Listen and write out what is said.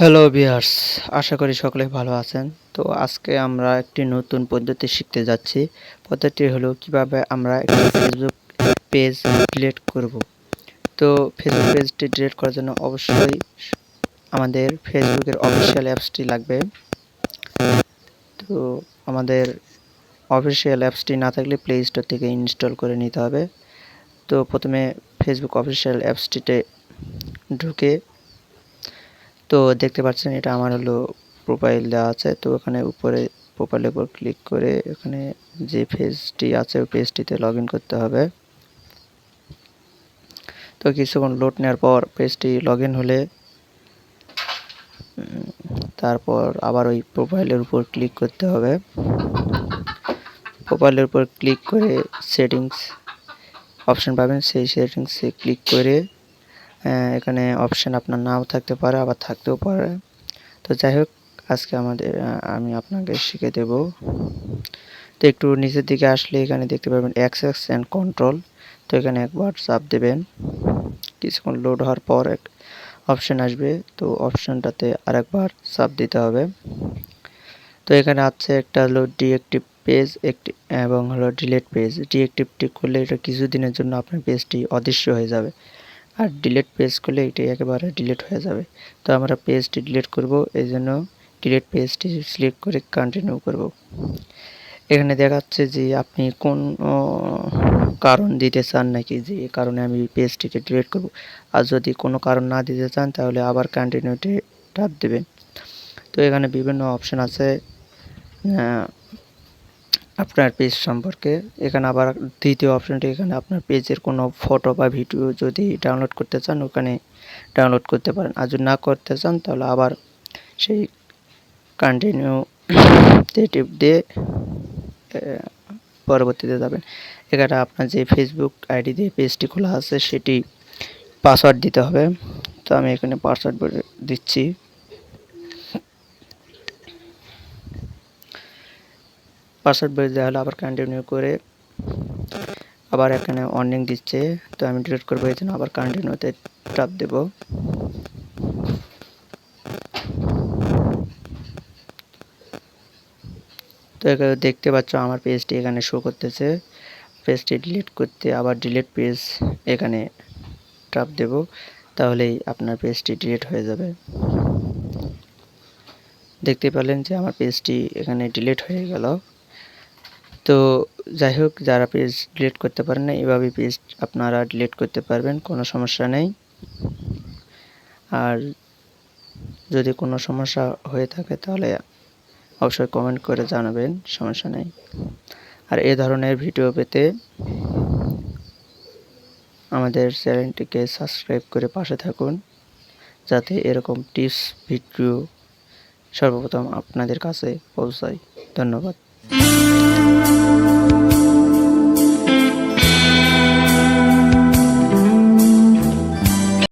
Hello viewers, আশা করি সকলে ভালো আছেন। তো আজকে আমরা একটি নতুন পদ্ধতি শিখতে যাচ্ছি। পদ্ধতিটি হলো কিভাবে আমরা একটি ফেসবুক পেজ ডিলিট করব। তো ফেসবুক পেজটি ডিলিট করার জন্য অবশ্যই আমাদের ফেসবুকের অফিসিয়াল অ্যাপসটি লাগবে। তো আমাদের অফিসিয়াল অ্যাপসটি না থাকলে প্লে স্টোর থেকে ইনস্টল করে নিতে হবে। তো প্রথমে ফেসবুক অফিসিয়াল অ্যাপসটিতে ঢুকে তো দেখতে পাচ্ছেন এটা আমার হলো প্রোফাইল দেওয়া আছে। তো এখানে উপরে প্রোফাইলের উপর ক্লিক করে এখানে যে পেজটি আছে ওই পেজটিতে লগ ইন করতে হবে। তো কিছুক্ষণ লোড নেওয়ার পর পেজটি লগ ইন হলে তারপর আবার ওই প্রোফাইলের উপর ক্লিক করতে হবে। প্রোফাইলের উপর ক্লিক করে সেটিংস অপশন পাবেন, সেই সেটিংসে ক্লিক করে এখানে অপশন আপনার নাও থাকতে পারে আবার থাকতেও পারে। তো যাই হোক, আজকে আমি আপনাকে শিখে দেব। তো একটু নিচের দিকে আসলে এখানে দেখতে পাবেন অ্যাক্সেস অ্যান্ড কন্ট্রোল। তো এখানে একবার চাপ দেবেন। কিছুক্ষণ লোড হওয়ার পর এক অপশন আসবে, তো অপশনটাতে আরেকবার চাপ দিতে হবে। তো এখানে আছে একটা হলো ডিএক্টিভ পেজ একটি এবং হলো ডিলিট পেজ। ডিএক্টিভটি করলে এটা কিছুদিনের জন্য আপনার পেজটি অদৃশ্য হয়ে যাবে, আর ডিলিট পেজ করলে এটি একেবারে ডিলিট হয়ে যাবে। তো আমরা পেজটি ডিলিট করব, এই জন্য ডিলিট পেজটি সিলেক্ট করে কন্টিনিউ করব। এখানে দেখাচ্ছে যে আপনি কোন কারণ দিতে চান নাকি, যে এই কারণে আমি পেজটিকে ডিলিট করব। আর যদি কোনো কারণ না দিতে চান তাহলে আবার কন্টিনিউতে ট্যাপ দেবেন। তো এখানে বিভিন্ন অপশন আছে আপনার পেজ সম্পর্কে। এখানে আবার দ্বিতীয় অপশনটি, এখানে আপনার পেজের কোনো ফটো বা ভিডিও যদি ডাউনলোড করতে চান ওখানে ডাউনলোড করতে পারেন, আর যদি না করতে চান তাহলে আবার সেই কন্টিনিউ টিপ দিয়ে পরবর্তীতে যাবেন। এখানে আপনার যে ফেসবুক আইডি দিয়ে পেজটি খোলা আছে সেটি পাসওয়ার্ড দিতে হবে। তো আমি এখানে পাসওয়ার্ড বলে দিচ্ছি। পাসওয়ার্ড বলে দেওয়া হলে আবার কন্টিনিউ করে আবার এখানে ওয়ার্নিং দিচ্ছে, তো আমি ডিলিট করবো, এই জন্য আবার কন্টিনিউতে ট্যাপ দেব। তো এখানে দেখতে পাচ্ছ আমার পেজটি এখানে শো করতেছে। পেজটি ডিলিট করতে আবার ডিলিট পেজ এখানে ট্যাপ দেব, তাহলেই আপনার পেজটি ডিলিট হয়ে যাবে। দেখতে পেলেন যে আমার পেজটি এখানে ডিলিট হয়ে গেল। তো যাই হোক, যারা পেজ ডিলিট করতে পারেন না এভাবে পেজ আপনারা ডিলিট করতে পারবেন, কোনো সমস্যা নেই। আর যদি কোনো সমস্যা হয়ে থাকে তাহলে অবশ্যই কমেন্ট করে জানাবেন, সমস্যা নেই। আর এ ধরনের ভিডিও পেতে আমাদের চ্যানেলটিকে সাবস্ক্রাইব করে পাশে থাকুন, যাতে এরকম টিপস ভিডিও সর্বপ্রথম আপনাদের কাছে পৌঁছায়। ধন্যবাদ।